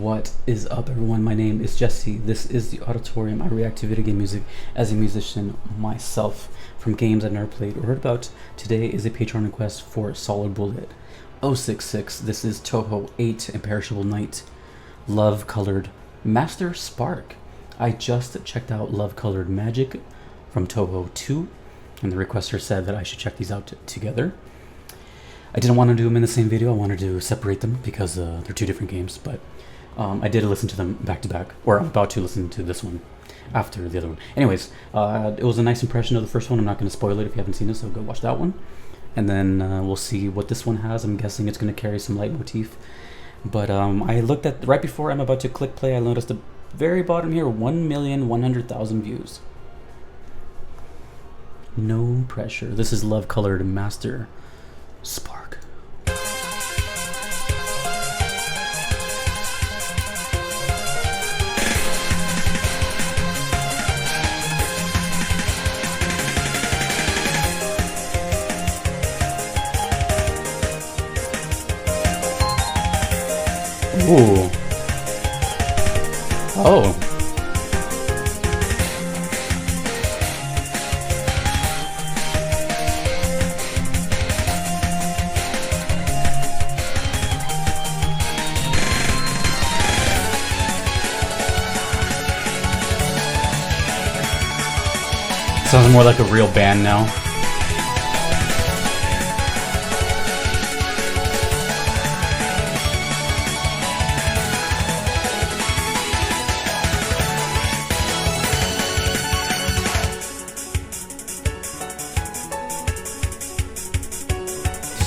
What is up, everyone? My name is Jesse. This is the Auditorium. I react to video game music as a musician myself from games I've never played or heard about. Today is a Patreon request for Solid Bullet 066. This is Touhou 8 Imperishable Night Love Colored Master Spark. I just checked out Love Colored Magic from Touhou 2, and the requester said that I should check these out together. I didn't want to do them in the same video. I wanted to separate them because they're two different games, but I did listen to them back to back, or I'm about to listen to this one after the other one. Anyways, it was a nice impression of the first one. I'm not going to spoil it if you haven't seen it, so go watch that one. And then we'll see what this one has. I'm guessing it's going to carry some leitmotif. But I looked at, right before I'm about to click play, I noticed the very bottom here, 1,100,000 views. No pressure. This is Love Colored Master Spark. Ooh. Oh. Sounds more like a real band now.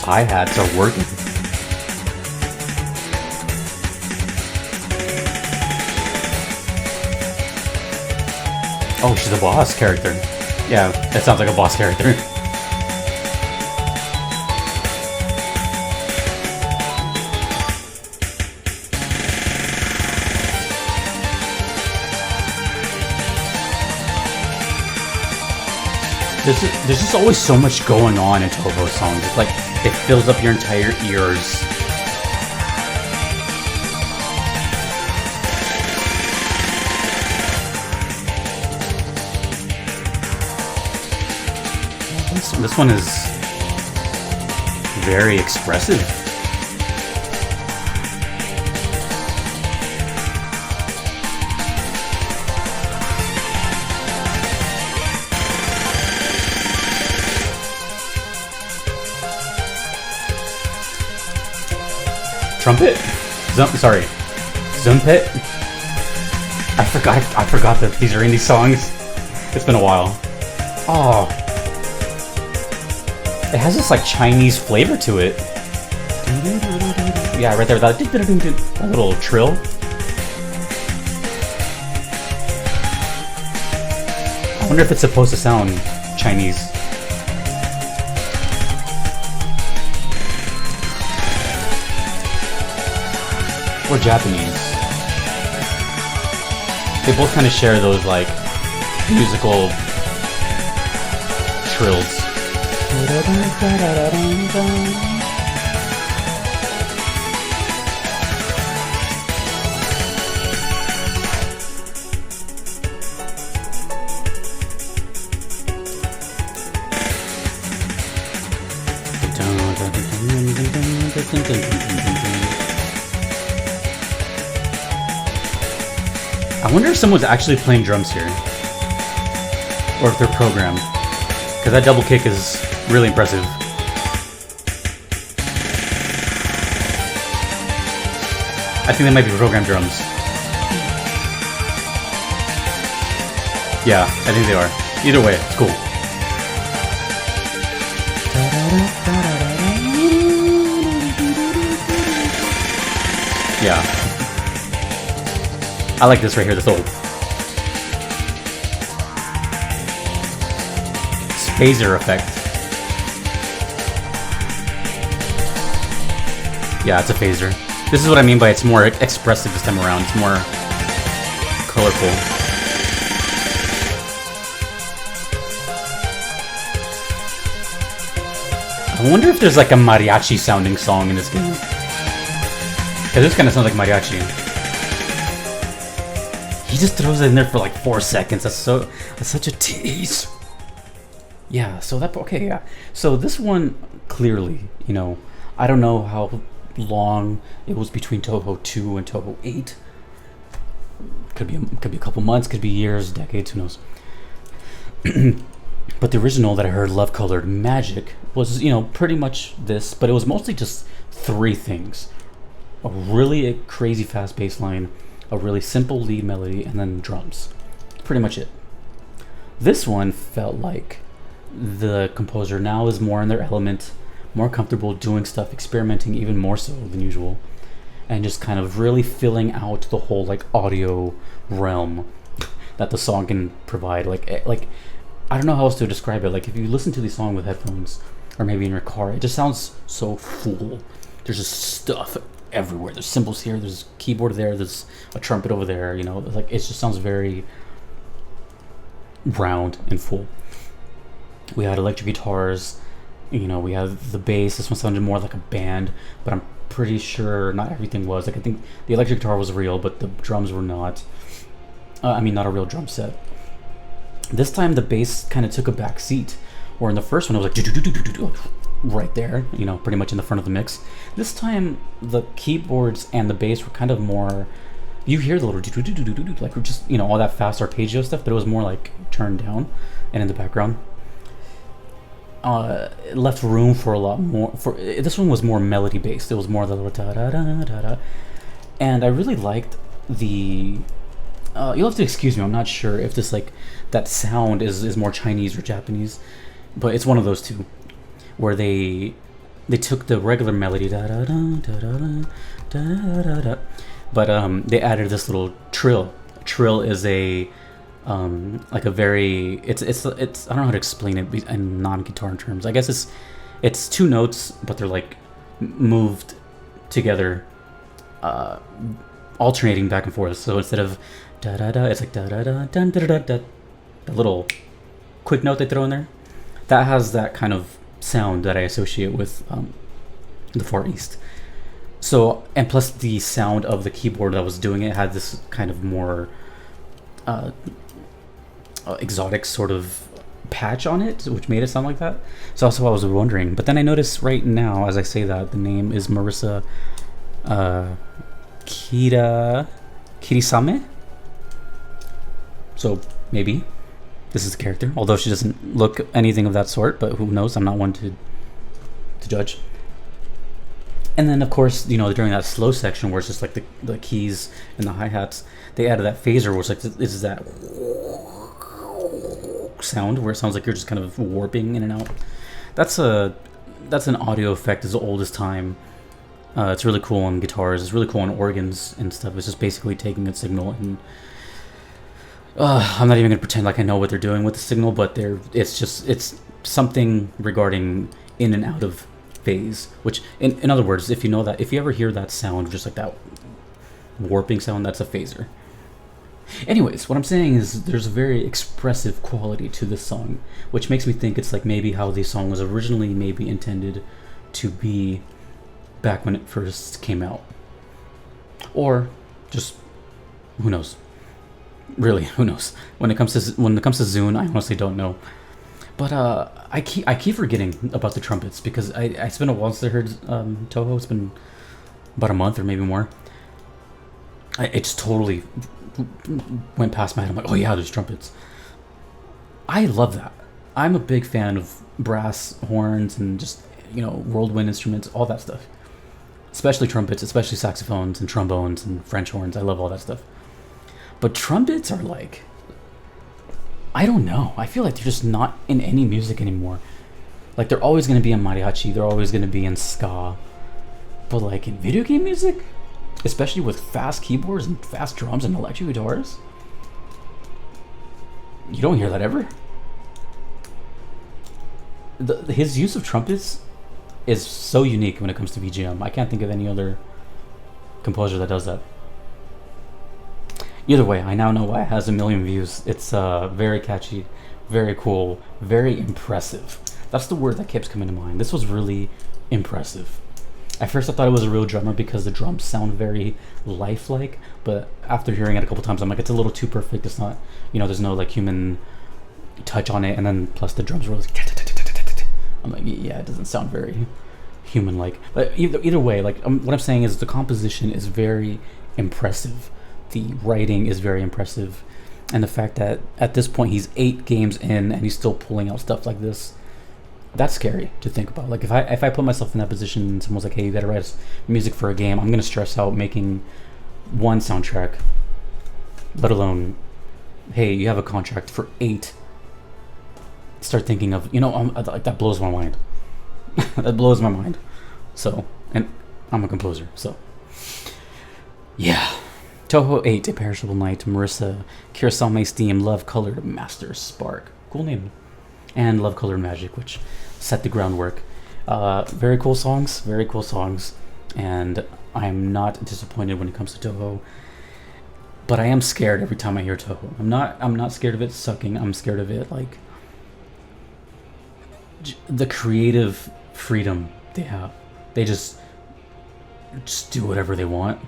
Hi-hats are working. Oh, she's a boss character. Yeah, that sounds like a boss character. There's just always so much going on in Touhou songs. It's like it fills up your entire ears. This one is very expressive. Trumpet? Sorry. Zumpet? I forgot that these are indie songs. It's been a while. Oh. It has this like Chinese flavor to it. Yeah, right there, that little trill. I wonder if it's supposed to sound Chinese. Or Japanese. They both kind of share those like musical trills. I wonder if someone's actually playing drums here, or if they're programmed, because that double kick is really impressive. I think they might be programmed drums. Yeah, I think they are. Either way, it's cool. Yeah. I like this right here, this little phaser effect. Yeah, it's a phaser. This is what I mean by it's more expressive this time around. It's more colorful. I wonder if there's like a mariachi sounding song in this game. Yeah, this kind of sounds like mariachi. He just throws it in there for like 4 seconds. That's such a tease. Yeah, so that, okay, yeah. So this one, clearly, I don't know how long it was between Touhou 2 and Touhou 8. Could be a couple months, could be years, decades, who knows. But the original that I heard, Love Colored Magic, was, pretty much this, but it was mostly just 3 things. A really crazy fast bass line, a really simple lead melody, and then drums. Pretty much it. This one felt like the composer now is more in their element, more comfortable doing stuff, experimenting even more so than usual, and just kind of really filling out the whole like audio realm that the song can provide. Like I don't know how else to describe it. Like if you listen to the song with headphones or maybe in your car, it just sounds so full. There's just stuff everywhere. There's cymbals here, there's a keyboard there, there's a trumpet over there, like it just sounds very round and full. We had electric guitars, we had the bass. This one sounded more like a band, but I'm pretty sure not everything was. Like I think the electric guitar was real, but the drums were not. Not a real drum set. This time the bass kind of took a back seat, or in the first one it was like right there, pretty much in the front of the mix. This time the keyboards and the bass were kind of more, you hear the little like just all that fast arpeggio stuff, but it was more like turned down and in the background. It left room for a lot more. This one was more melody based. It was more the little da da da da da, and I really liked the. You'll have to excuse me. I'm not sure if this that sound is more Chinese or Japanese, but it's one of those two, where they took the regular melody da da da da da da da da, but they added this little trill. Trill is a like a very it's I don't know how to explain it in non-guitar terms. I guess it's 2 notes, but they're like moved together, alternating back and forth. So instead of da da da, it's like da da da da da da da. The little quick note they throw in there, that has that kind of sound that I associate with the Far East. So, and plus the sound of the keyboard that was doing it had this kind of more exotic sort of patch on it, which made it sound like that. So that's what I was wondering. But then I notice right now, as I say that, the name is Marissa Kirisame. So maybe this is the character, although she doesn't look anything of that sort, but who knows? I'm not one to judge. And then of course, during that slow section where it's just like the keys and the hi-hats, they added that phaser where it's like this is that sound where it sounds like you're just kind of warping in and out. That's an audio effect as old as time. It's really cool on guitars, it's really cool on organs and stuff. It's just basically taking a signal and I'm not even gonna pretend like I know what they're doing with the signal, but it's something regarding in and out of phase, which in other words, if you ever hear that sound, just like that warping sound, that's a phaser. Anyways, what I'm saying is there's a very expressive quality to this song, which makes me think it's like maybe how the song was originally maybe intended to be back when it first came out, or just who knows. Really, who knows? When it comes to Zune, I honestly don't know. But I keep forgetting about the trumpets because it's been a while since I heard Touhou. It's been about a month or maybe more. It just totally went past my head. I'm like, oh yeah, there's trumpets. I love that. I'm a big fan of brass, horns, and just whirlwind instruments, all that stuff. Especially trumpets, especially saxophones and trombones and French horns. I love all that stuff. But trumpets are like, I don't know. I feel like they're just not in any music anymore. Like they're always going to be in mariachi. They're always going to be in ska. But like in video game music, especially with fast keyboards and fast drums and electric guitars, you don't hear that ever. His use of trumpets is so unique when it comes to VGM. I can't think of any other composer that does that. Either way, I now know why it has 1 million views. It's very catchy, very cool, very impressive. That's the word that keeps coming to mind. This was really impressive. At first I thought it was a real drummer because the drums sound very lifelike, but after hearing it a couple times, I'm like, it's a little too perfect. It's not, there's no like human touch on it, and then plus the drums were like, I'm like, yeah, it doesn't sound very human-like. But either way, like what I'm saying is the composition is very impressive. The writing is very impressive, and the fact that at this point he's 8 games in and he's still pulling out stuff like this, that's scary to think about. Like if I put myself in that position and someone's like, hey, you gotta write music for a game, I'm gonna stress out making one soundtrack, let alone, hey, you have a contract for 8. Start thinking of, like that blows my mind. That blows my mind. So, and I'm a composer, so yeah. Touhou 8, Imperishable Night, Marissa, Kirasame's theme, Love Colored Master Spark. Cool name. And Love Colored Magic, which set the groundwork. Very cool songs, and I'm not disappointed when it comes to Touhou. But I am scared every time I hear Touhou. I'm not scared of it sucking. I'm scared of it like the creative freedom they have. They just do whatever they want.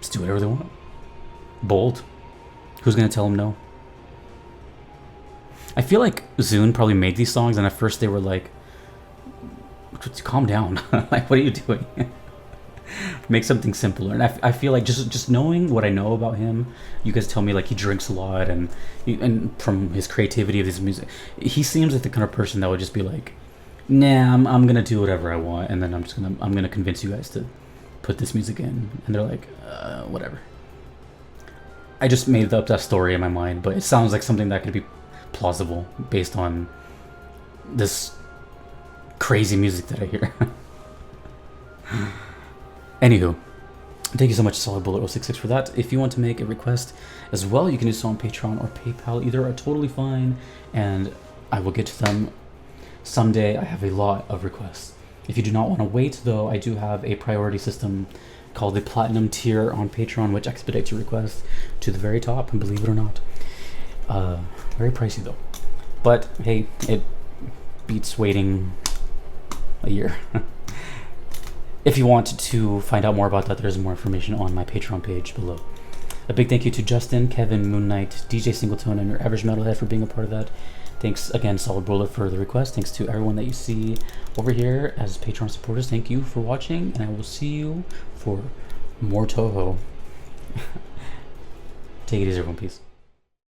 Just do whatever they want. Bold. Who's gonna tell them no? I feel like Zune probably made these songs, and at first they were like, calm down. Like, what are you doing? Make something simpler. And I feel like just knowing what I know about him, you guys tell me like he drinks a lot, and from his creativity of his music, he seems like the kind of person that would just be like, nah, I'm gonna do whatever I want, and then I'm gonna convince you guys to put this music in, and they're like, whatever. I just made up that story in my mind, but it sounds like something that could be plausible based on this crazy music that I hear. Anywho, thank you so much, Solid Bullet 066 for that. If you want to make a request as well, you can do so on Patreon or PayPal. Either are totally fine, and I will get to them someday. I have a lot of requests. If you do not want to wait, though, I do have a priority system called the Platinum tier on Patreon, which expedites your requests to the very top, and believe it or not, very pricey though. But hey, it beats waiting a year. If you want to find out more about that, there's more information on my Patreon page below. A big thank you to Justin, Kevin, Moon Knight, DJ Singleton, and your average metalhead for being a part of that. Thanks again, Solid Bullet, for the request. Thanks to everyone that you see over here as Patreon supporters. Thank you for watching, and I will see you for more Touhou. Take it easy, everyone. Peace.